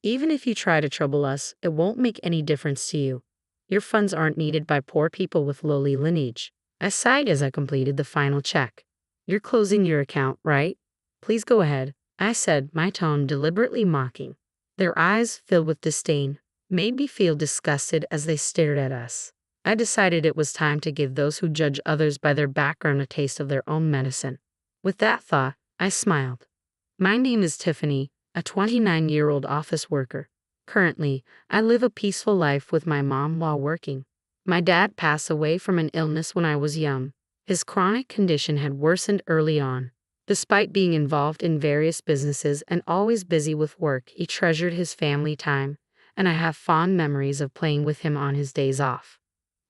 Even if you try to trouble us, it won't make any difference to you. Your funds aren't needed by poor people with lowly lineage. I sighed as I completed the final check. You're closing your account, right? Please go ahead, I said, my tone deliberately mocking. Their eyes, filled with disdain, made me feel disgusted as they stared at us. I decided it was time to give those who judge others by their background a taste of their own medicine. With that thought, I smiled. My name is Tiffany, a 29-year-old office worker. Currently, I live a peaceful life with my mom while working. My dad passed away from an illness when I was young. His chronic condition had worsened early on. Despite being involved in various businesses and always busy with work, he treasured his family time, and I have fond memories of playing with him on his days off.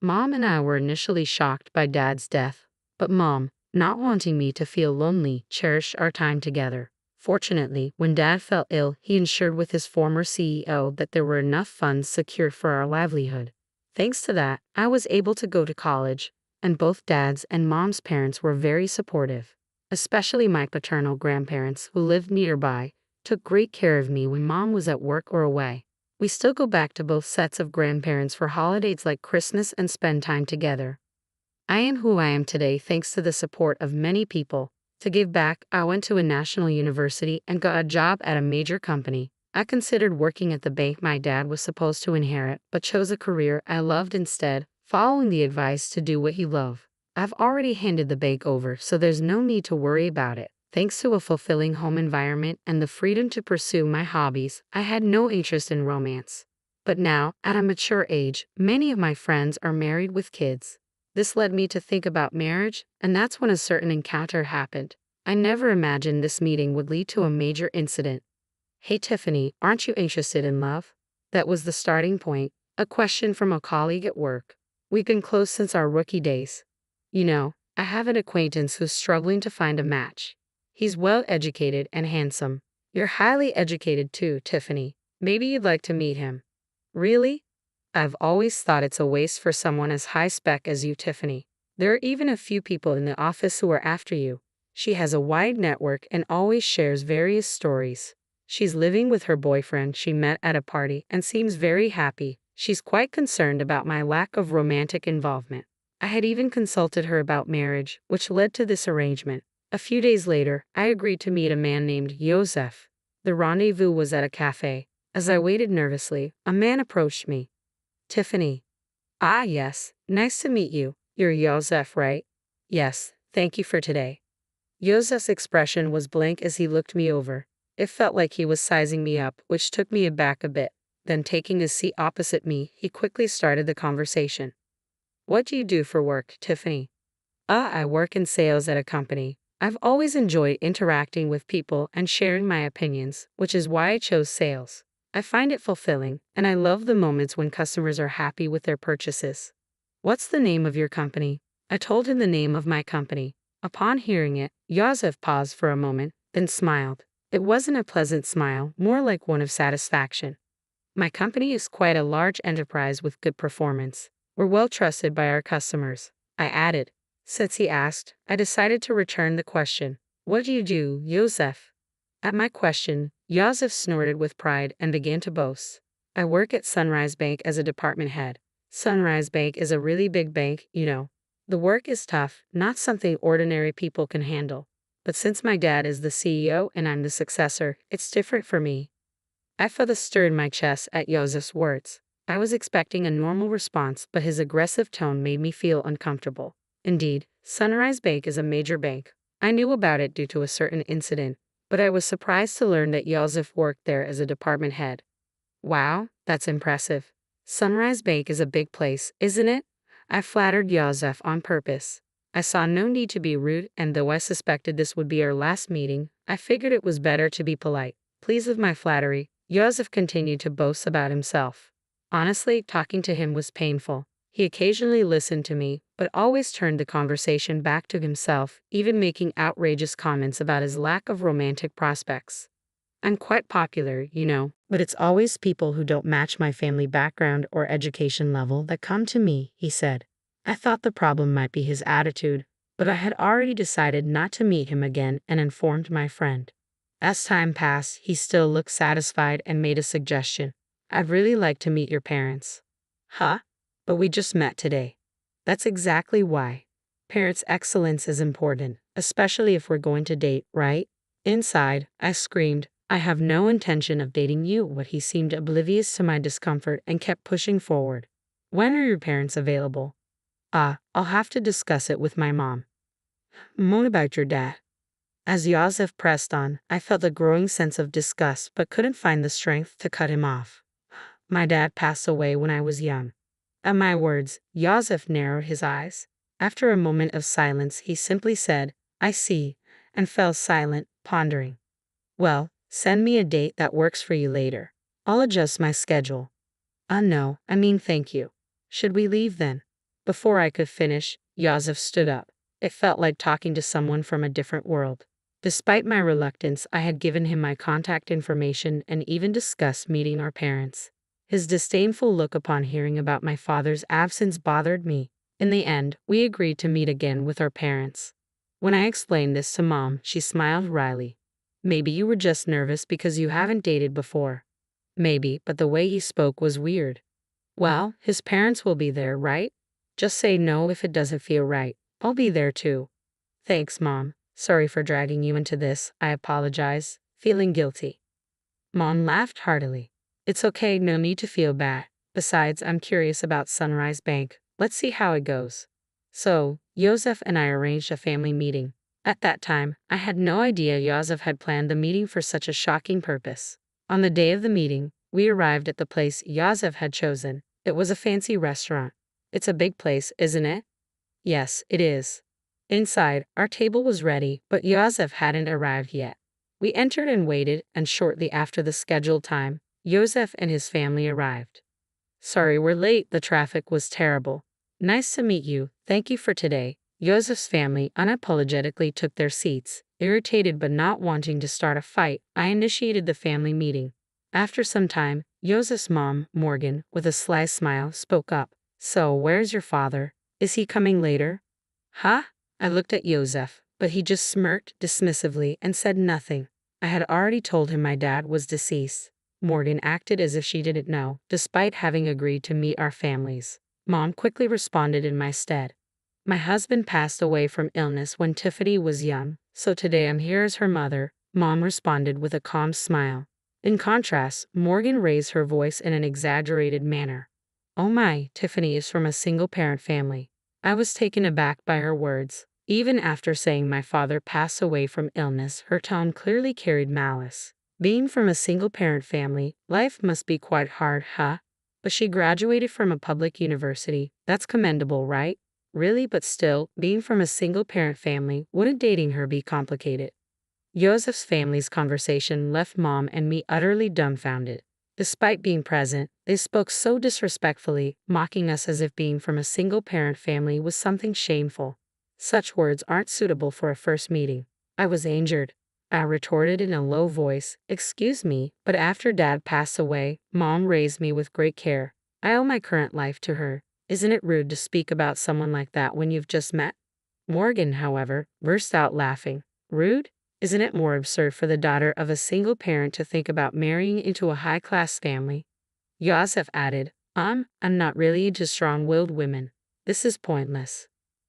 Mom and I were initially shocked by Dad's death, but Mom, not wanting me to feel lonely, cherished our time together. Fortunately, when Dad fell ill, he ensured with his former CEO that there were enough funds secured for our livelihood. Thanks to that, I was able to go to college, and both Dad's and Mom's parents were very supportive. Especially my paternal grandparents, who lived nearby, took great care of me when Mom was at work or away. We still go back to both sets of grandparents for holidays like Christmas and spend time together. I am who I am today thanks to the support of many people. To give back, I went to a national university and got a job at a major company. I considered working at the bank my dad was supposed to inherit, but chose a career I loved instead, following the advice to do what you love. I've already handed the bank over, so there's no need to worry about it. Thanks to a fulfilling home environment and the freedom to pursue my hobbies, I had no interest in romance. But now, at a mature age, many of my friends are married with kids. This led me to think about marriage, and that's when a certain encounter happened. I never imagined this meeting would lead to a major incident. Hey Tiffany, aren't you interested in love? That was the starting point, a question from a colleague at work. We've been close since our rookie days. You know, I have an acquaintance who's struggling to find a match. He's well educated and handsome. You're highly educated too, Tiffany. Maybe you'd like to meet him. Really? I've always thought it's a waste for someone as high spec as you, Tiffany. There are even a few people in the office who are after you. She has a wide network and always shares various stories. She's living with her boyfriend she met at a party and seems very happy. She's quite concerned about my lack of romantic involvement. I had even consulted her about marriage, which led to this arrangement. A few days later, I agreed to meet a man named Joseph. The rendezvous was at a cafe. As I waited nervously, a man approached me. Tiffany. Ah, yes, nice to meet you. You're Joseph, right? Yes, thank you for today. Joseph's expression was blank as he looked me over. It felt like he was sizing me up, which took me aback a bit. Then taking his seat opposite me, he quickly started the conversation. What do you do for work, Tiffany? I work in sales at a company. I've always enjoyed interacting with people and sharing my opinions, which is why I chose sales. I find it fulfilling, and I love the moments when customers are happy with their purchases. What's the name of your company? I told him the name of my company. Upon hearing it, Joseph paused for a moment, then smiled. It wasn't a pleasant smile, more like one of satisfaction. My company is quite a large enterprise with good performance. We're well trusted by our customers, I added. Since he asked, I decided to return the question. What do you do, Joseph? At my question, Joseph snorted with pride and began to boast. I work at Sunrise Bank as a department head. Sunrise Bank is a really big bank, you know. The work is tough, not something ordinary people can handle. But since my dad is the CEO and I'm the successor, it's different for me. I felt a stir in my chest at Joseph's words. I was expecting a normal response, but his aggressive tone made me feel uncomfortable. Indeed, Sunrise Bank is a major bank. I knew about it due to a certain incident, but I was surprised to learn that Joseph worked there as a department head. Wow, that's impressive. Sunrise Bank is a big place, isn't it? I flattered Joseph on purpose. I saw no need to be rude, and though I suspected this would be our last meeting, I figured it was better to be polite. Pleased with my flattery, Joseph continued to boast about himself. Honestly, talking to him was painful. He occasionally listened to me, but always turned the conversation back to himself, even making outrageous comments about his lack of romantic prospects. I'm quite popular, you know, but it's always people who don't match my family background or education level that come to me, he said. I thought the problem might be his attitude, but I had already decided not to meet him again and informed my friend. As time passed, he still looked satisfied and made a suggestion. I'd really like to meet your parents. Huh? But we just met today. That's exactly why. Parents' excellence is important, especially if we're going to date, right? Inside, I screamed, I have no intention of dating you, but he seemed oblivious to my discomfort and kept pushing forward. When are your parents available? I'll have to discuss it with my mom. What about your dad? As Yosef pressed on, I felt a growing sense of disgust but couldn't find the strength to cut him off. My dad passed away when I was young. At my words, Yosef narrowed his eyes. After a moment of silence, he simply said, I see, and fell silent, pondering. Well, send me a date that works for you later. I'll adjust my schedule. No, I mean thank you. Should we leave then? Before I could finish, Yosef stood up. It felt like talking to someone from a different world. Despite my reluctance, I had given him my contact information and even discussed meeting our parents. His disdainful look upon hearing about my father's absence bothered me. In the end, we agreed to meet again with our parents. When I explained this to Mom, she smiled wryly. Maybe you were just nervous because you haven't dated before. Maybe, but the way he spoke was weird. Well, his parents will be there, right? Just say no if it doesn't feel right. I'll be there too. Thanks, Mom. Sorry for dragging you into this, I apologize, feeling guilty. Mom laughed heartily. It's okay, no need to feel bad. Besides, I'm curious about Sunrise Bank. Let's see how it goes. So, Yosef and I arranged a family meeting. At that time, I had no idea Yosef had planned the meeting for such a shocking purpose. On the day of the meeting, we arrived at the place Yosef had chosen. It was a fancy restaurant. It's a big place, isn't it? Yes, it is. Inside, our table was ready, but Yosef hadn't arrived yet. We entered and waited, and shortly after the scheduled time, Yosef and his family arrived. Sorry we're late, the traffic was terrible. Nice to meet you, thank you for today. Yosef's family unapologetically took their seats. Irritated but not wanting to start a fight, I initiated the family meeting. After some time, Yosef's mom, Morgan, with a sly smile, spoke up. So, where's your father? Is he coming later? Huh? I looked at Yosef, but he just smirked dismissively and said nothing. I had already told him my dad was deceased. Morgan acted as if she didn't know, despite having agreed to meet our families. Mom quickly responded in my stead. My husband passed away from illness when Tiffany was young, so today I'm here as her mother, Mom responded with a calm smile. In contrast, Morgan raised her voice in an exaggerated manner. Oh my, Tiffany is from a single-parent family. I was taken aback by her words. Even after saying my father passed away from illness, her tone clearly carried malice. Being from a single-parent family, life must be quite hard, huh? But she graduated from a public university. That's commendable, right? Really, but still, being from a single-parent family, wouldn't dating her be complicated? Yosef's family's conversation left Mom and me utterly dumbfounded. Despite being present, they spoke so disrespectfully, mocking us as if being from a single-parent family was something shameful. Such words aren't suitable for a first meeting. I was injured. I retorted in a low voice, excuse me, but after Dad passed away, Mom raised me with great care. I owe my current life to her. Isn't it rude to speak about someone like that when you've just met? Morgan, however, burst out laughing. Rude? Isn't it more absurd for the daughter of a single parent to think about marrying into a high-class family? Yosef added, I'm not really into strong-willed women. This is pointless.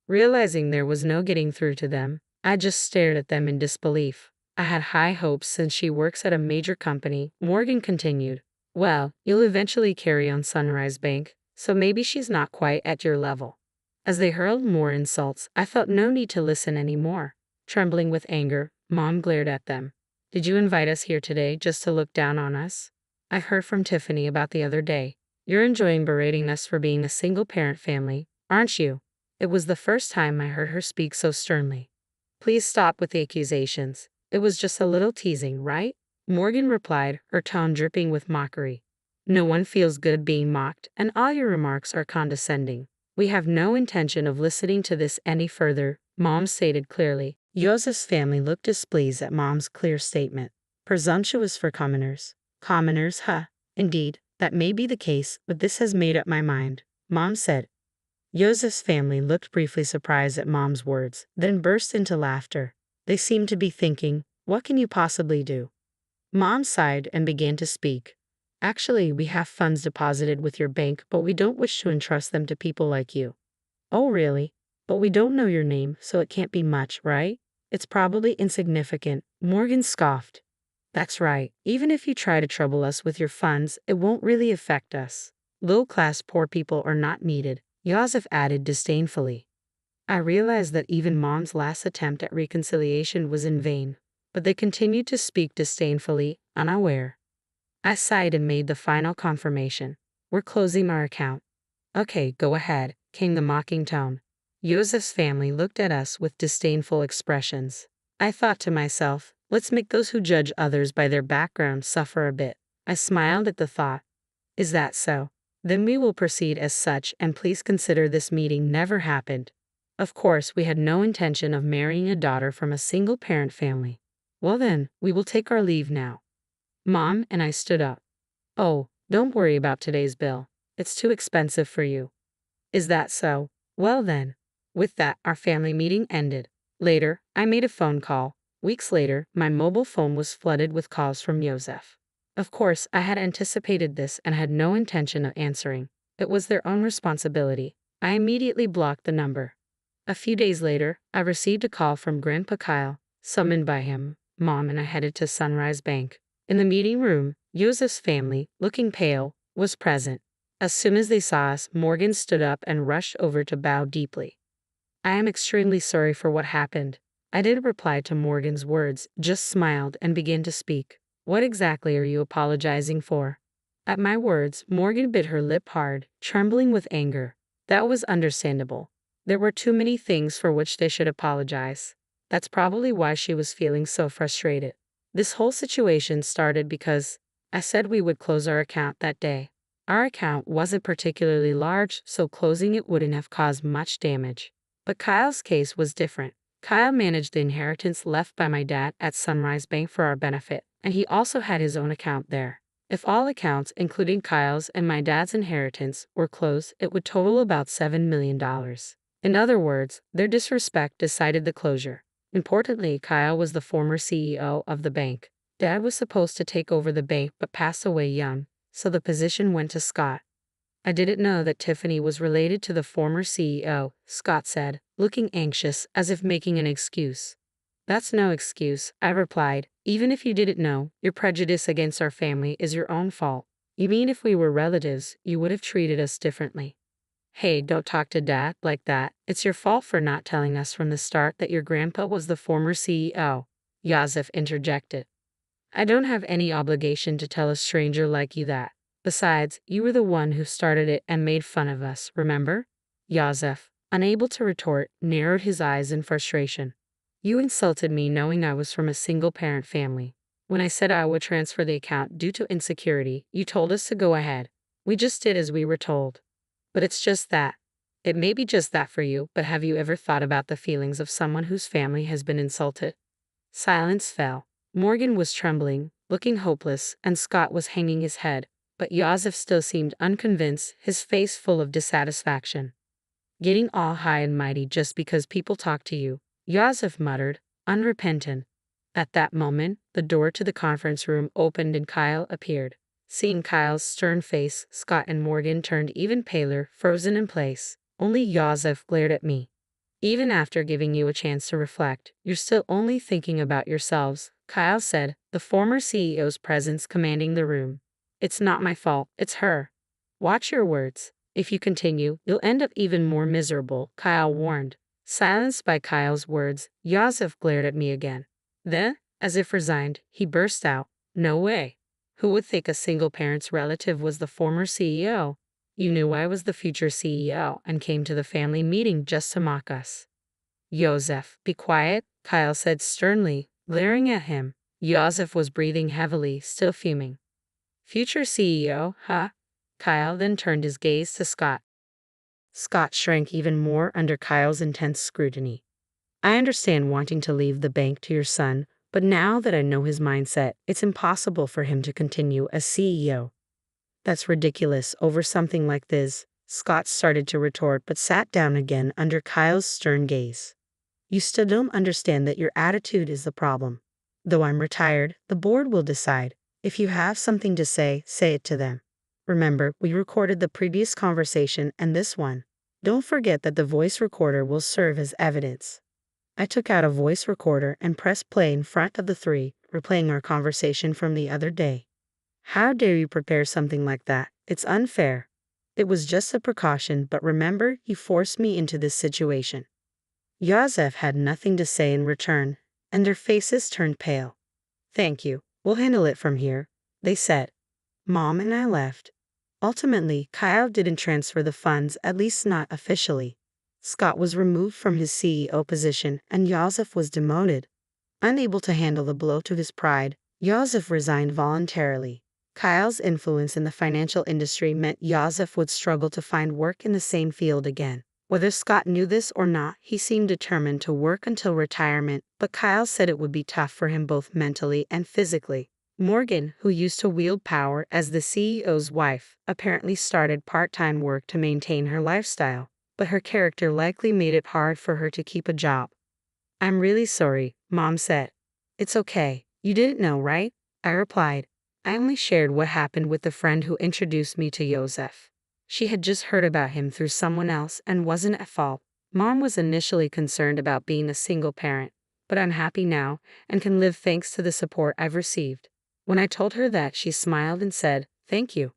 Realizing there was no getting through to them, I just stared at them in disbelief. I had high hopes since she works at a major company, Morgan continued. Well, you'll eventually carry on Sunrise Bank, so maybe she's not quite at your level. As they hurled more insults, I felt no need to listen anymore. Trembling with anger, Mom glared at them. Did you invite us here today just to look down on us? I heard from Tiffany about the other day. You're enjoying berating us for being a single-parent family, aren't you? It was the first time I heard her speak so sternly. Please stop with the accusations. It was just a little teasing, right? Morgan replied, her tone dripping with mockery. No one feels good being mocked, and all your remarks are condescending. We have no intention of listening to this any further, Mom stated clearly. Yosef's family looked displeased at Mom's clear statement. Presumptuous for commoners. Commoners, huh? Indeed, that may be the case, but this has made up my mind, Mom said. Yosef's family looked briefly surprised at Mom's words, then burst into laughter. They seemed to be thinking, What can you possibly do? Mom sighed and began to speak. Actually, we have funds deposited with your bank, but we don't wish to entrust them to people like you. Oh, really? But we don't know your name, so it can't be much, right? It's probably insignificant. Morgan scoffed. That's right. Even if you try to trouble us with your funds, it won't really affect us. Low-class poor people are not needed, Yosef added disdainfully. I realized that even Mom's last attempt at reconciliation was in vain, but they continued to speak disdainfully, unaware. I sighed and made the final confirmation. We're closing our account. Okay, go ahead, came the mocking tone. Yosef's family looked at us with disdainful expressions. I thought to myself, let's make those who judge others by their background suffer a bit. I smiled at the thought. Is that so? Then we will proceed as such, and please consider this meeting never happened. Of course, we had no intention of marrying a daughter from a single-parent family. Well then, we will take our leave now. Mom and I stood up. Oh, don't worry about today's bill. It's too expensive for you. Is that so? Well then. With that, our family meeting ended. Later, I made a phone call. Weeks later, my mobile phone was flooded with calls from Yosef. Of course, I had anticipated this and had no intention of answering. It was their own responsibility. I immediately blocked the number. A few days later, I received a call from Grandpa Kyle. Summoned by him, Mom and I headed to Sunrise Bank. In the meeting room, Yosef's family, looking pale, was present. As soon as they saw us, Morgan stood up and rushed over to bow deeply. I am extremely sorry for what happened. I didn't reply to Morgan's words, just smiled and began to speak. What exactly are you apologizing for? At my words, Morgan bit her lip hard, trembling with anger. That was understandable. There were too many things for which they should apologize. That's probably why she was feeling so frustrated. This whole situation started because I said we would close our account that day. Our account wasn't particularly large, so closing it wouldn't have caused much damage. But Kyle's case was different. Kyle managed the inheritance left by my dad at Sunrise Bank for our benefit, and he also had his own account there. If all accounts, including Kyle's and my dad's inheritance, were closed, it would total about $7 million. In other words, their disrespect decided the closure. Importantly, Kyle was the former CEO of the bank. Dad was supposed to take over the bank but passed away young, so the position went to Scott. I didn't know that Tiffany was related to the former CEO, Scott said, looking anxious as if making an excuse. That's no excuse, I replied. Even if you didn't know, your prejudice against our family is your own fault. You mean if we were relatives, you would have treated us differently? Hey, don't talk to Dad like that. It's your fault for not telling us from the start that your grandpa was the former CEO, Yosef interjected. I don't have any obligation to tell a stranger like you that. Besides, you were the one who started it and made fun of us, remember? Yosef, unable to retort, narrowed his eyes in frustration. You insulted me knowing I was from a single-parent family. When I said I would transfer the account due to insecurity, you told us to go ahead. We just did as we were told. But it's just that. It may be just that for you, but have you ever thought about the feelings of someone whose family has been insulted? Silence fell. Morgan was trembling, looking hopeless, and Scott was hanging his head, but Yosef still seemed unconvinced, his face full of dissatisfaction. Getting all high and mighty just because people talk to you, Yosef muttered, unrepentant. At that moment, the door to the conference room opened and Kyle appeared. Seeing Kyle's stern face, Scott and Morgan turned even paler, frozen in place. Only Yosef glared at me. Even after giving you a chance to reflect, you're still only thinking about yourselves, Kyle said, the former CEO's presence commanding the room. It's not my fault, it's her. Watch your words. If you continue, you'll end up even more miserable, Kyle warned. Silenced by Kyle's words, Yosef glared at me again. Then, as if resigned, he burst out, no way. Who would think a single parent's relative was the former CEO? You knew I was the future CEO and came to the family meeting just to mock us. Yosef, be quiet, Kyle said sternly, glaring at him. Yosef was breathing heavily, still fuming. Future CEO, huh? Kyle then turned his gaze to Scott. Scott shrank even more under Kyle's intense scrutiny. I understand wanting to leave the bank to your son, but now that I know his mindset, it's impossible for him to continue as CEO. That's ridiculous over something like this, Scott started to retort but sat down again under Kyle's stern gaze. You still don't understand that your attitude is the problem. Though I'm retired, the board will decide. If you have something to say it to them. Remember, we recorded the previous conversation and this one. Don't forget that the voice recorder will serve as evidence. I took out a voice recorder and pressed play in front of the three, replaying our conversation from the other day. How dare you prepare something like that? It's unfair. It was just a precaution, but remember, you forced me into this situation. Yosef had nothing to say in return, and their faces turned pale. Thank you, we'll handle it from here, they said. Mom and I left. Ultimately, Kyle didn't transfer the funds, at least not officially. Scott was removed from his CEO position, and Yosef was demoted. Unable to handle the blow to his pride, Yosef resigned voluntarily. Kyle's influence in the financial industry meant Yosef would struggle to find work in the same field again. Whether Scott knew this or not, he seemed determined to work until retirement, but Kyle said it would be tough for him both mentally and physically. Morgan, who used to wield power as the CEO's wife, apparently started part-time work to maintain her lifestyle, but her character likely made it hard for her to keep a job. I'm really sorry, Mom said. It's okay. You didn't know, right? I replied. I only shared what happened with the friend who introduced me to Yosef. She had just heard about him through someone else and wasn't at fault. Mom was initially concerned about being a single parent, but I'm happy now and can live thanks to the support I've received. When I told her that, she smiled and said, "Thank you."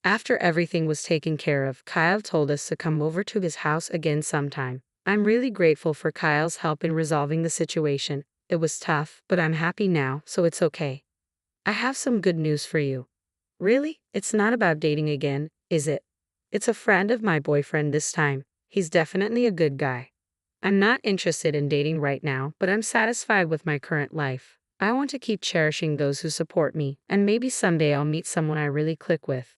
After everything was taken care of, Kyle told us to come over to his house again sometime. I'm really grateful for Kyle's help in resolving the situation. It was tough, but I'm happy now, so it's okay. I have some good news for you. Really? It's not about dating again, is it? It's a friend of my boyfriend this time. He's definitely a good guy. I'm not interested in dating right now, but I'm satisfied with my current life. I want to keep cherishing those who support me, and maybe someday I'll meet someone I really click with.